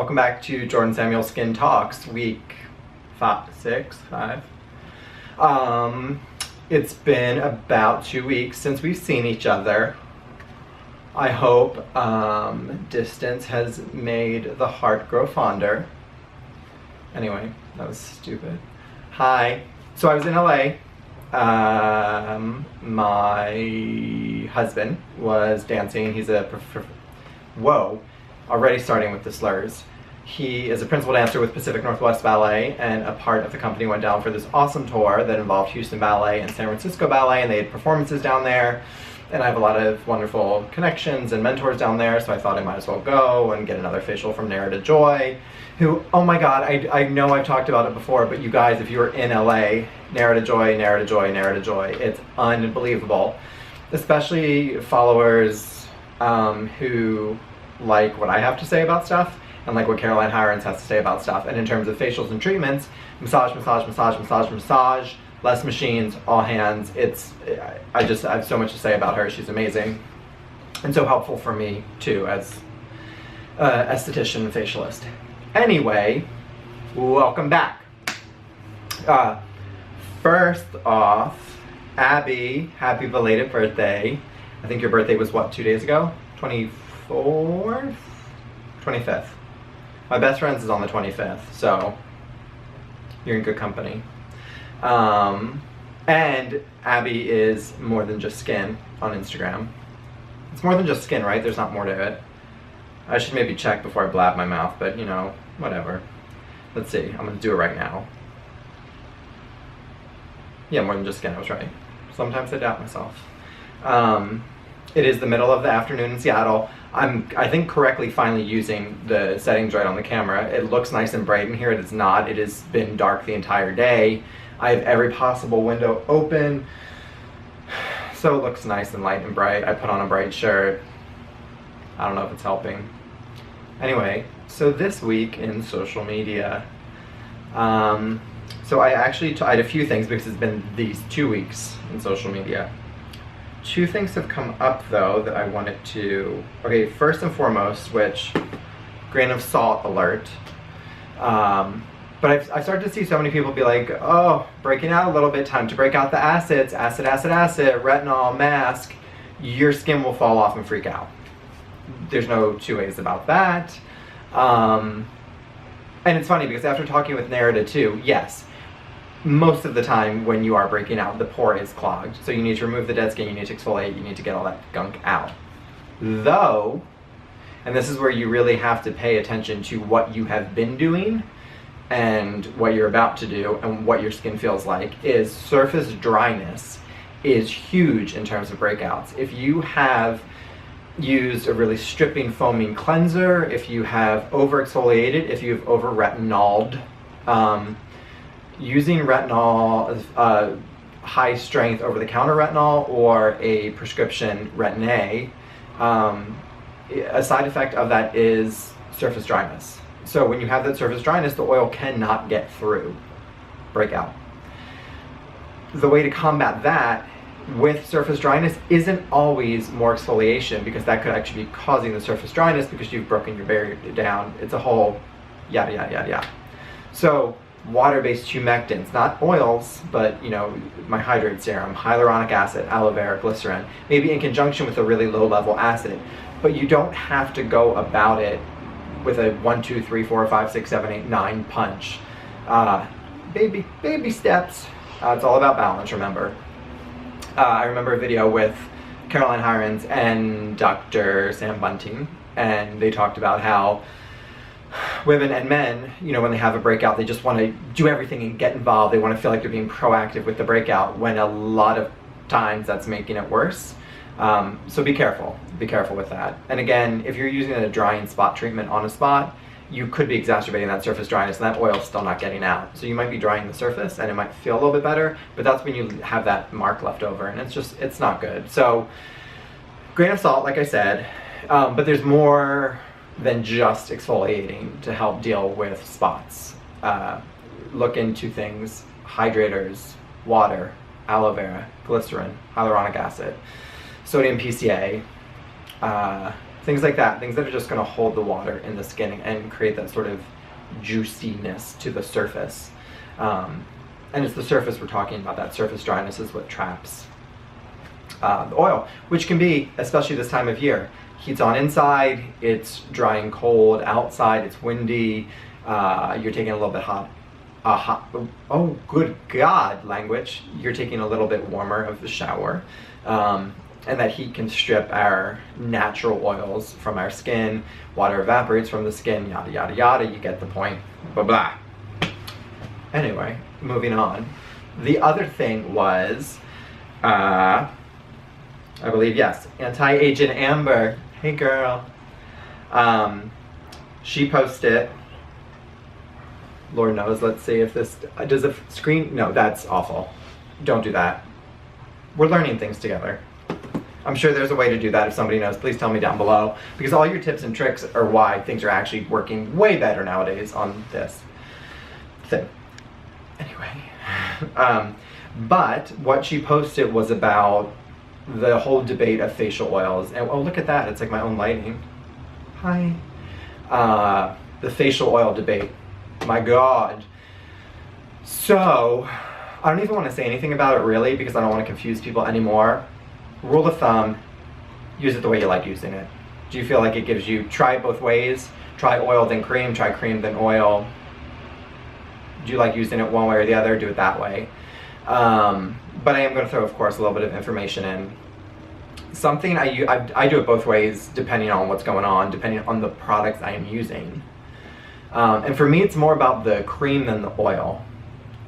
Welcome back to Jordan Samuel Skin Talks, week 5. It's been about 2 weeks since we've seen each other. I hope distance has made the heart grow fonder. Anyway, that was stupid. Hi. So I was in LA. My husband was dancing. He's a whoa. Already starting with the slurs. He is a principal dancer with Pacific Northwest Ballet, and a part of the company went down for this awesome tour that involved Houston Ballet and San Francisco Ballet, and they had performances down there. And I have a lot of wonderful connections and mentors down there, so I thought I might as well go and get another facial from Narita Joy, who, oh my god, I know I've talked about it before, but you guys, if you're in LA, Narita Joy, Narita Joy, Narita Joy, it's unbelievable. Especially followers who like what I have to say about stuff, and like what Caroline Hirons has to say about stuff. And in terms of facials and treatments, massage, less machines, all hands. I have so much to say about her. She's amazing. And so helpful for me too, as esthetician and facialist. Anyway, welcome back. First off, Abby, happy belated birthday. I think your birthday was what, 2 days ago? 24th? 25th. My best friend's is on the 25th, so you're in good company. And Abby is more than just skin on Instagram. It's more than just skin, right? There's not more to it. I should maybe check before I blab my mouth, but you know, whatever. Let's see, I'm gonna do it right now. Yeah, more than just skin, I was right. Sometimes I doubt myself. It is the middle of the afternoon in Seattle. I think correctly finally using the settings right on the camera. It looks nice and bright in here. It is not. It has been dark the entire day. I have every possible window open, so it looks nice and light and bright. I put on a bright shirt. I don't know if it's helping. Anyway, so this week in social media, so I had a few things because it's been these 2 weeks in social media. 2 things have come up though that I wanted to, okay, first and foremost, which, grain of salt alert, but I've started to see so many people be like, oh, breaking out a little bit, time to break out the acids, acid, retinol, mask, your skin will fall off and freak out. There's no two ways about that. And it's funny because after talking with Narita too, yes, most of the time when you are breaking out, the pore is clogged. So you need to remove the dead skin, you need to exfoliate, you need to get all that gunk out. Though, and this is where you really have to pay attention to what you have been doing and what you're about to do and what your skin feels like, is surface dryness is huge in terms of breakouts. If you have used a really stripping foaming cleanser, if you have over exfoliated, if you've over retinoled, using retinol, high strength over the counter retinol or a prescription retin A, a side effect of that is surface dryness. So when you have that surface dryness, the oil cannot get through, breakout. The way to combat that with surface dryness isn't always more exfoliation, because that could actually be causing the surface dryness because you've broken your barrier down. It's a whole yada yada yada yada. So water-based humectants, not oils, but you know, my hydrate serum, hyaluronic acid, aloe vera, glycerin, maybe in conjunction with a really low-level acid. But you don't have to go about it with a 1, 2, 3, 4, 5, 6, 7, 8, 9 punch. Baby steps. It's all about balance, remember. I remember a video with Caroline Hirons and Dr. Sam Bunting, and they talked about how women and men, you know, when they have a breakout, they just want to do everything and get involved. They want to feel like they're being proactive with the breakout, when a lot of times that's making it worse. So be careful with that. And again, if you're using a drying spot treatment on a spot, you could be exacerbating that surface dryness, and that oil's still not getting out. So you might be drying the surface and it might feel a little bit better, but that's when you have that mark left over, and it's not good. So grain of salt, like I said, but there's more than just exfoliating to help deal with spots. Look into things, hydrators, water, aloe vera, glycerin, hyaluronic acid, sodium PCA, Things like that, things that are just going to hold the water in the skin and create that sort of juiciness to the surface. And it's the surface we're talking about. That surface dryness is what traps the oil, which can be, especially this time of year, heat's on inside, it's dry and cold outside, it's windy, you're taking a little bit hot, oh good God, language, you're taking a little bit warmer of the shower, and that heat can strip our natural oils from our skin, water evaporates from the skin, yada yada yada, you get the point, blah blah. Anyway, moving on. The other thing was, I believe, yes, anti-aging Amber. Hey girl. She posted, Lord knows, let's see if this, does the screen, no, that's awful. Don't do that. We're learning things together. I'm sure there's a way to do that. If somebody knows, please tell me down below, because all your tips and tricks are why things are actually working way better nowadays on this thing. Anyway, but what she posted was about the whole debate of facial oils, and oh, look at that, it's like my own lighting. Hi. The facial oil debate. My God. So, I don't even want to say anything about it really, because I don't want to confuse people anymore. Rule of thumb, use it the way you like using it. Do you feel like it gives you, try it both ways, try oil then cream, try cream then oil. Do you like using it one way or the other, do it that way. But I am going to throw, of course, a little bit of information in. Something I do it both ways, depending on what's going on, depending on the products I am using. And for me, it's more about the cream than the oil.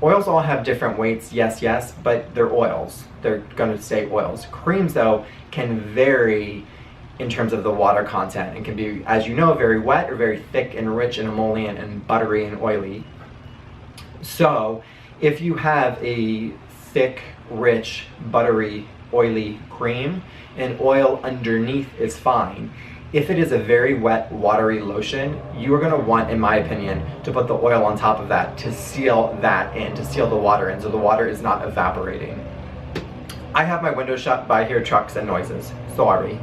Oils all have different weights, yes, but they're oils. They're going to stay oils. Creams, though, can vary in terms of the water content and can be, as you know, very wet or very thick and rich and emollient and buttery and oily. So, if you have a thick, rich, buttery, oily cream, and oil underneath is fine. If it is a very wet, watery lotion, you are going to want, in my opinion, to put the oil on top of that to seal that in, to seal the water in, so the water is not evaporating. I have my window shut, but I hear trucks and noises. Sorry.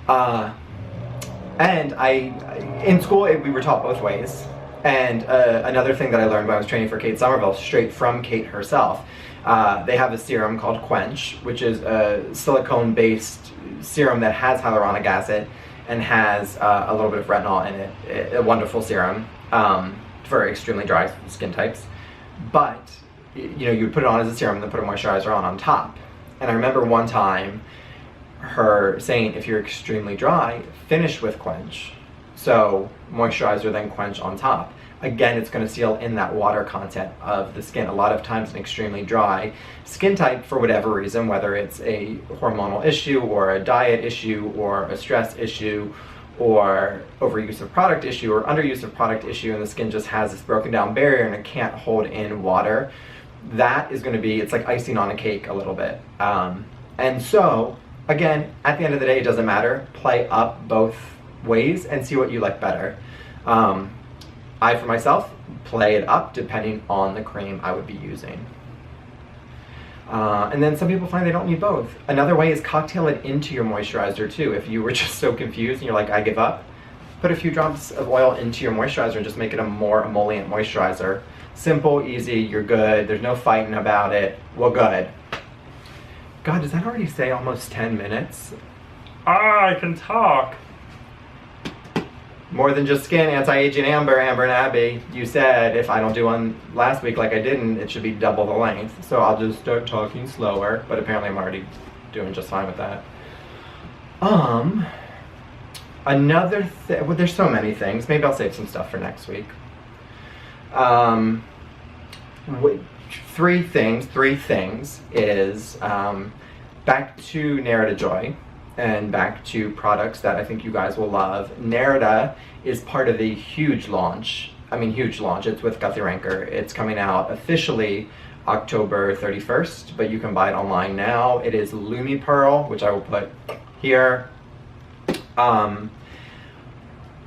And in school, we were taught both ways. And another thing that I learned when I was training for Kate Somerville, straight from Kate herself, they have a serum called Quench, which is a silicone-based serum that has hyaluronic acid and has a little bit of retinol in it. A wonderful serum for extremely dry skin types. But you know, you would put it on as a serum and then put a moisturizer on top. And I remember one time her saying, if you're extremely dry, finish with Quench. So moisturizer, then Quench on top. Again, it's going to seal in that water content of the skin. A lot of times an extremely dry skin type, for whatever reason, whether it's a hormonal issue or a diet issue or a stress issue or overuse of product issue or underuse of product issue, and the skin just has this broken down barrier and it can't hold in water, that is going to be, it's like icing on a cake a little bit. And so, again, at the end of the day, it doesn't matter. Play up both ways and see what you like better. I, for myself, play it up depending on the cream I would be using. And then some people find they don't need both. Another way is cocktail it into your moisturizer too. If you were just so confused and you're like, I give up, put a few drops of oil into your moisturizer and just make it a more emollient moisturizer. Simple, easy, you're good, there's no fighting about it, we're good. God, does that already say almost 10 minutes? I can talk. More than just skin, anti-aging Amber and Abby. You said if I don't do one last week like I didn't, it should be double the length. So I'll just start talking slower, but apparently I'm already doing just fine with that. Another thing, well, there's so many things. Maybe I'll save some stuff for next week. Three things is back to Nerida Joy. And back to products that I think you guys will love. Nerida is part of the huge launch. I mean, huge launch. It's with Guthy-Ranker. It's coming out officially October 31st, but you can buy it online now. It is Lumi Pearl, which I will put here.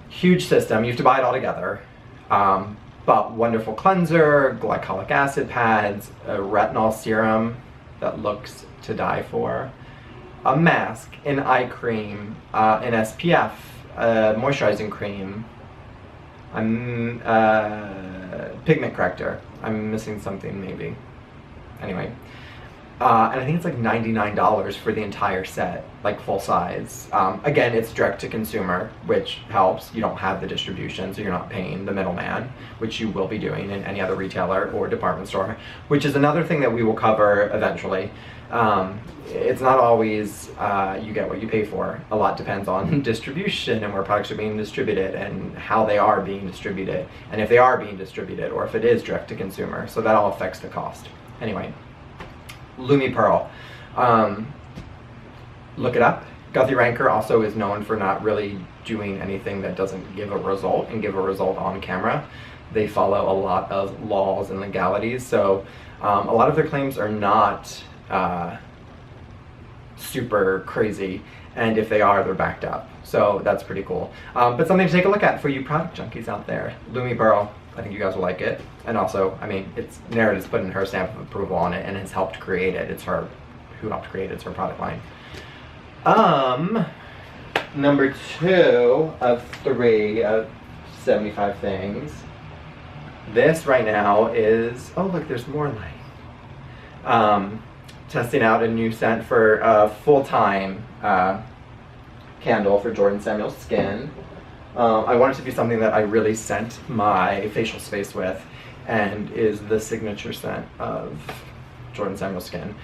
Huge system. You have to buy it all together. But wonderful cleanser, glycolic acid pads, a retinol serum that looks to die for. a mask, an eye cream, an SPF, moisturizing cream, pigment corrector. I'm missing something maybe. Anyway. And I think it's like $99 for the entire set, like full size. Again, it's direct to consumer, which helps. You don't have the distribution, so you're not paying the middleman, which you will be doing in any other retailer or department store, which is another thing that we will cover eventually. It's not always you get what you pay for. A lot depends on distribution and where products are being distributed and how they are being distributed, and if they are being distributed or if it is direct to consumer. So that all affects the cost. Anyway. Lumi Pearl. Look it up. Guthy-Ranker also is known for not really doing anything that doesn't give a result and give a result on camera. They follow a lot of laws and legalities, so a lot of their claims are not super crazy, and if they are, they're backed up. So that's pretty cool. But something to take a look at for you product junkies out there. Lumi Pearl. I think you guys will like it. And also, I mean, it's Meredith's put in her stamp of approval on it and has helped create it. It's her who helped create it. It's her product line. Number 2 of 3 of 75 things. This right now is, oh look, there's more light. Testing out a new scent for a full-time candle for JordanSamuel's skin. I want it to be something that I really scent my facial space with, and is the signature scent of JordanSamuel's skin.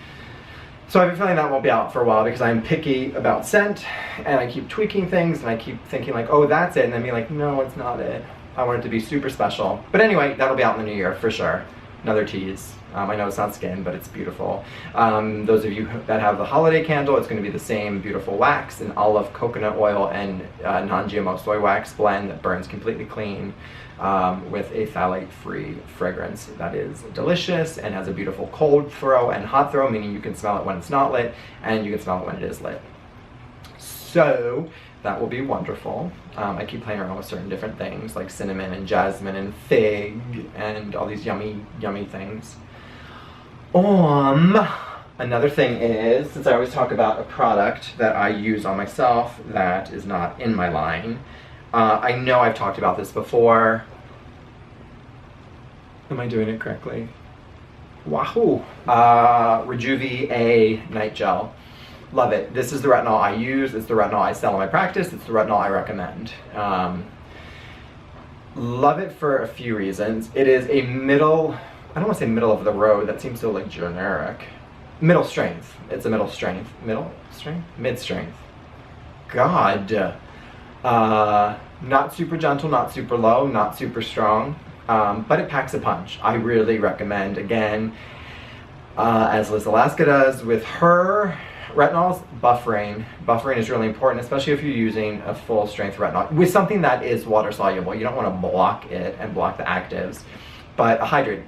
So I've been feeling that won't be out for a while because I'm picky about scent, and I keep tweaking things, and I keep thinking like, oh, that's it, and then be like, no, it's not it. I want it to be super special. But anyway, that'll be out in the new year for sure. Another tease. I know it's not skin, but it's beautiful. Those of you that have the holiday candle, it's going to be the same beautiful wax, an olive, coconut oil, and non-GMO soy wax blend that burns completely clean with a phthalate-free fragrance that is delicious and has a beautiful cold throw and hot throw, meaning you can smell it when it's not lit, and you can smell it when it is lit. So that will be wonderful. I keep playing around with certain different things like cinnamon and jasmine and fig and all these yummy, yummy things. Another thing is, since I always talk about a product that I use on myself that is not in my line, I know I've talked about this before. Am I doing it correctly? Wahoo! Rejuvi A Night Gel. Love it. This is the retinol I use. It's the retinol I sell in my practice. It's the retinol I recommend. Love it for a few reasons. It is a middle, I don't want to say middle of the road. That seems so like generic. Middle strength. It's a middle strength. Middle strength? Mid strength. God. Not super gentle, not super low, not super strong. But it packs a punch. I really recommend, again, as Liz Alaska does with her retinols, buffering. Buffering is really important, especially if you're using a full strength retinol with something that is water soluble. You don't want to block it and block the actives. But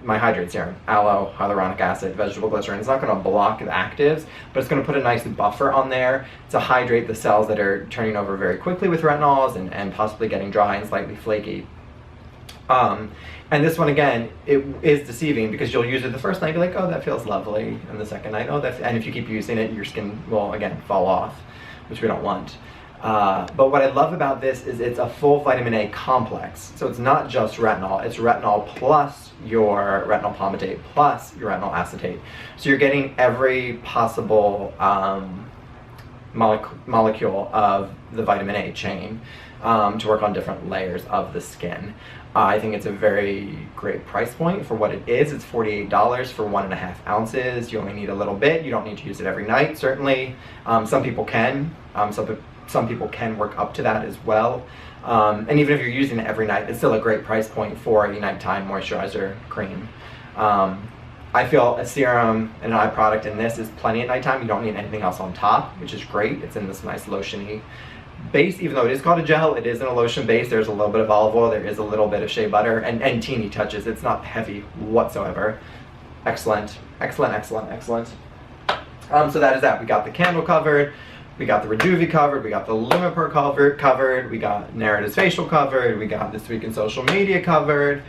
my hydrate serum, aloe, hyaluronic acid, vegetable glycerin, it's not going to block the actives, but it's going to put a nice buffer on there to hydrate the cells that are turning over very quickly with retinols and possibly getting dry and slightly flaky. And this one, again, it is deceiving because you'll use it the first night, be like, oh, that feels lovely, and the second night, oh, and if you keep using it, your skin will, again, fall off, which we don't want. But what I love about this is it's a full vitamin A complex. So it's not just retinol, it's retinol plus your retinol palmitate plus your retinol acetate. So you're getting every possible molecule of the vitamin A chain to work on different layers of the skin. I think it's a very great price point for what it is. It's $48 for 1.5 ounces. You only need a little bit. You don't need to use it every night, certainly. Some people can. Some people can work up to that as well. And even if you're using it every night, it's still a great price point for a nighttime moisturizer cream. I feel a serum and an eye product in this is plenty at nighttime. You don't need anything else on top, which is great. It's in this nice lotion-y base. Even though it is called a gel, it is in a lotion base. There's a little bit of olive oil. There is a little bit of shea butter and teeny touches. It's not heavy whatsoever. Excellent, excellent, excellent, excellent. So that is that. We got the candle covered. We got the Rejuvi covered, we got the Lumiper covered, we got Narrative's facial covered, we got This Week in Social Media covered.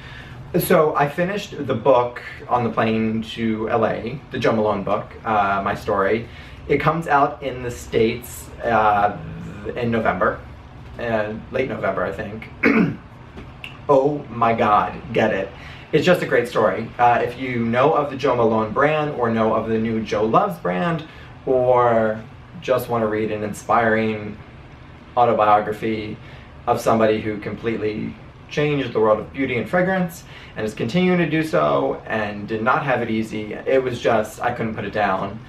So I finished the book on the plane to LA, the Jo Malone book, my story, It comes out in the States in November, late November, I think. Oh my God, get it. It's just a great story. If you know of the Jo Malone brand, or know of the new Jo Loves brand, or just want to read an inspiring autobiography of somebody who completely changed the world of beauty and fragrance and is continuing to do so and did not have it easy, it was just, I couldn't put it down.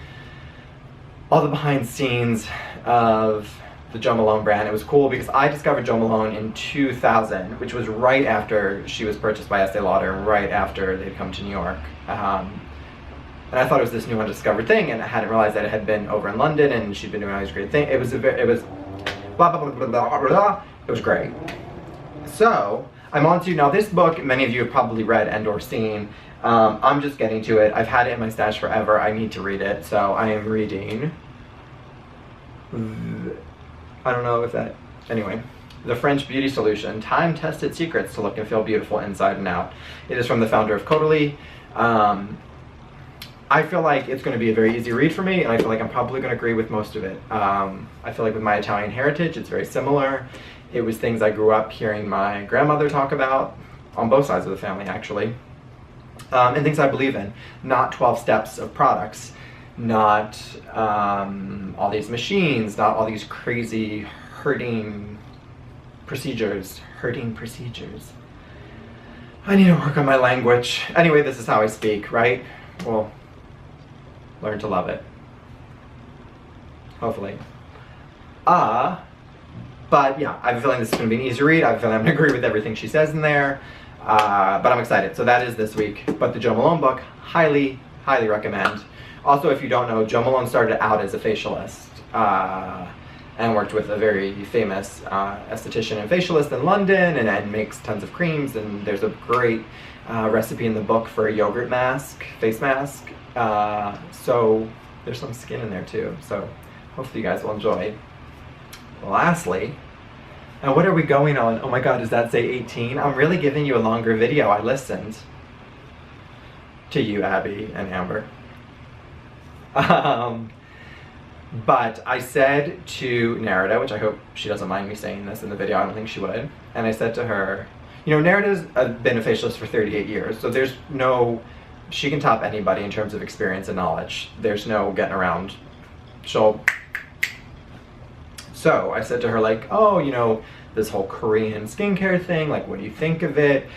All the behind scenes of the Jo Malone brand, it was cool because I discovered Jo Malone in 2000, which was right after she was purchased by Estee Lauder and right after they'd come to New York. And I thought it was this new undiscovered thing, and I hadn't realized that it had been over in London and she'd been doing all these great things. It was blah, blah, blah, blah, blah, blah, blah. It was great. So I'm on to, now this book, many of you have probably read and or seen. I'm just getting to it. I've had it in my stash forever. I need to read it. So I am reading, I don't know if that, anyway, The French Beauty Solution, Time-Tested Secrets to Look and Feel Beautiful Inside and Out. It is from the founder of Caudalie. I feel like it's going to be a very easy read for me, and I feel like I'm probably going to agree with most of it. I feel like with my Italian heritage, it's very similar. It was things I grew up hearing my grandmother talk about, on both sides of the family actually, and things I believe in. Not 12 steps of products, not all these machines, not all these crazy hurting procedures. I need to work on my language. Anyway, this is how I speak, right? Well, learn to love it. Hopefully. But yeah, I have a feeling this is going to be an easy read. I have a feeling I'm going to agree with everything she says in there. But I'm excited. So that is this week. But the Jo Malone book, highly, highly recommend. Also, if you don't know, Jo Malone started out as a facialist and worked with a very famous esthetician and facialist in London, and makes tons of creams. And there's a great recipe in the book for a yogurt mask, face mask. So there's some skin in there too. So hopefully you guys will enjoy. Lastly, and what are we going on? Oh my God, does that say 18? I'm really giving you a longer video. I listened to you, Abby and Amber. But I said to Narita, which I hope she doesn't mind me saying this in the video, I don't think she would, and I said to her, you know, Narita's been a facialist for 38 years, so there's no, she can top anybody in terms of experience and knowledge. There's no getting around. So I said to her, like, oh, you know, this whole Korean skincare thing, like, what do you think of it?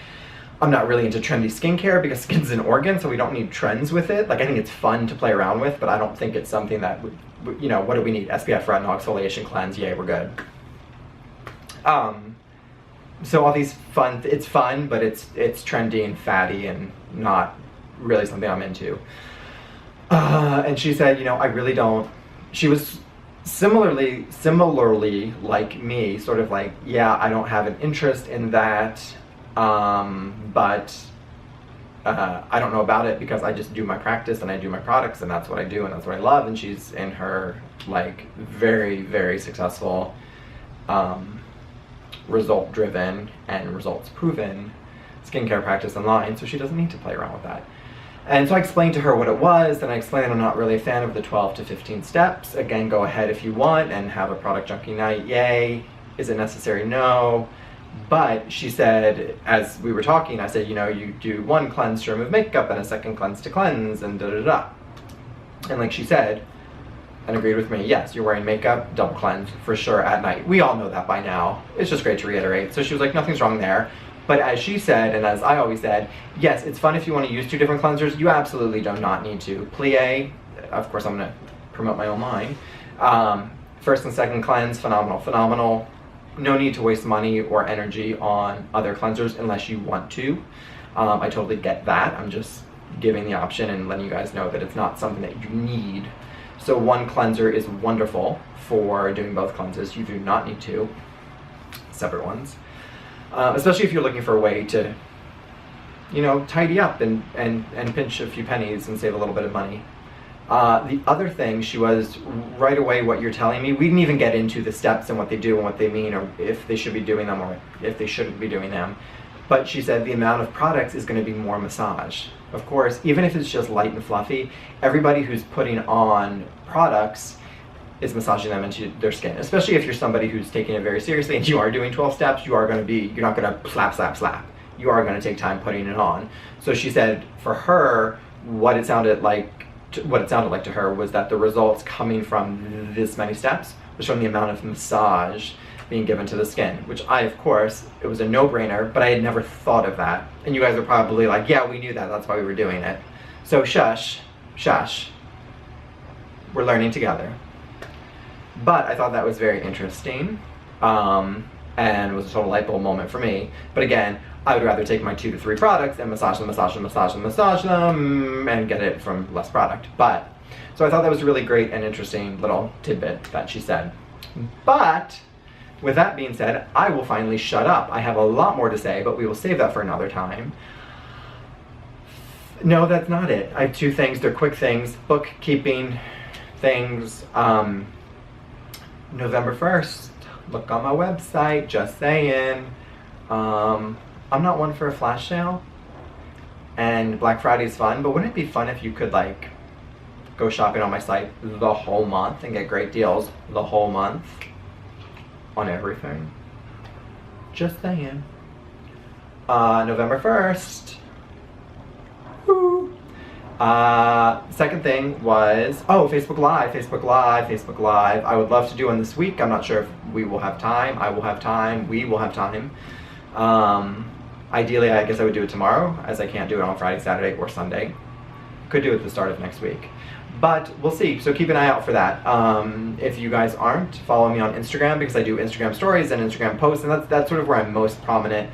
I'm not really into trendy skincare because skin's an organ, so we don't need trends with it. Like, I think it's fun to play around with, but I don't think it's something that would, you know, what do we need? SPF, retinol, exfoliation, cleanse, yay, we're good. So all these fun, it's fun, but it's trendy and fatty and not really something I'm into. And she said, you know, I really don't, she was similarly like me, sort of like, yeah, I don't have an interest in that, but I don't know about it because I just do my practice and I do my products and that's what I do and that's what I love. And she's in her like very, very successful, result driven and results proven skincare practice online, so she doesn't need to play around with that. And so I explained to her what it was, and I explained I'm not really a fan of the 12 to 15 steps. Again, go ahead if you want and have a product junkie night, yay. Is it necessary? No. But she said, as we were talking, I said, you know, you do one cleanse to remove makeup and a second cleanse to cleanse and da-da-da. And like she said, and agreed with me, yes, you're wearing makeup, double cleanse for sure at night. We all know that by now. It's just great to reiterate. So she was like, nothing's wrong there. But as she said, and as I always said, yes, it's fun if you want to use two different cleansers. You absolutely do not need to. Plie, of course I'm going to promote my own line. First and second cleanse, phenomenal, phenomenal. No need to waste money or energy on other cleansers unless you want to. I totally get that. I'm just giving the option and letting you guys know that it's not something that you need. So one cleanser is wonderful for doing both cleanses. You do not need two separate ones. Especially if you're looking for a way to, you know, tidy up and pinch a few pennies and save a little bit of money. The other thing, she was right away what you're telling me. We didn't even get into the steps and what they do and what they mean, or if they should be doing them or if they shouldn't be doing them. But she said the amount of products is going to be more massage. of course, even if it's just light and fluffy, everybody who's putting on products is massaging them into their skin. Especially if you're somebody who's taking it very seriously and you are doing 12 steps, you're not gonna slap, slap, slap. You are gonna take time putting it on. So she said for her, what it sounded like to her was that the results coming from this many steps was from the amount of massage being given to the skin, which of course, it was a no-brainer, but I had never thought of that. And you guys are probably like, yeah, we knew that, that's why we were doing it. So shush, shush. We're learning together. But I thought that was very interesting, and was a total light bulb moment for me. But again, I would rather take my 2 to 3 products and massage them, massage them, massage them, massage them, and get it from less product. But, so I thought that was a really great and interesting little tidbit that she said. But, with that being said, I will finally shut up. I have a lot more to say, but we will save that for another time. No, that's not it. I have 2 things. They're quick things. Bookkeeping things. November 1st. Look on my website. Just saying. I'm not one for a flash sale. And Black Friday is fun, but wouldn't it be fun if you could like go shopping on my site the whole month and get great deals the whole month on everything? Just saying. November 1st. Woo. Second thing was, Facebook Live. I would love to do one this week. I'm not sure if we will have time. I will have time. We will have time. Ideally, I guess I would do it tomorrow, as I can't do it on Friday, Saturday, or Sunday. Could do it at the start of next week. But we'll see, so keep an eye out for that. If you guys aren't, follow me on Instagram, because I do Instagram stories and Instagram posts, and that's sort of where I'm most prominent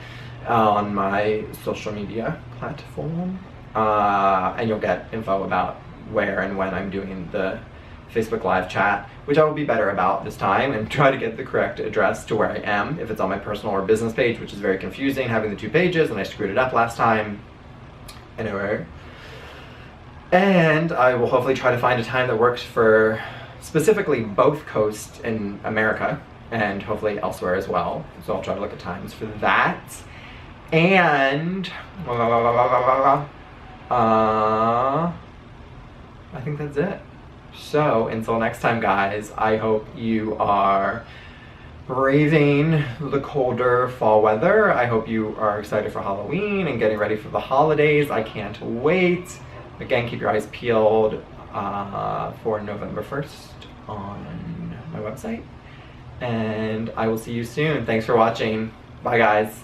on my social media platform. And you'll get info about where and when I'm doing the Facebook Live chat, which I will be better about this time and try to get the correct address to where I am, if it's on my personal or business page, which is very confusing, having the 2 pages, and I screwed it up last time. Anyway. And I will hopefully try to find a time that works for specifically both coasts in America, and hopefully elsewhere as well. So I'll try to look at times for that. And I think that's it. So until next time, guys, I hope you are braving the colder fall weather. I hope you are excited for Halloween and getting ready for the holidays. I can't wait. Again, keep your eyes peeled for November 1st on my website. And I will see you soon. Thanks for watching. Bye, guys.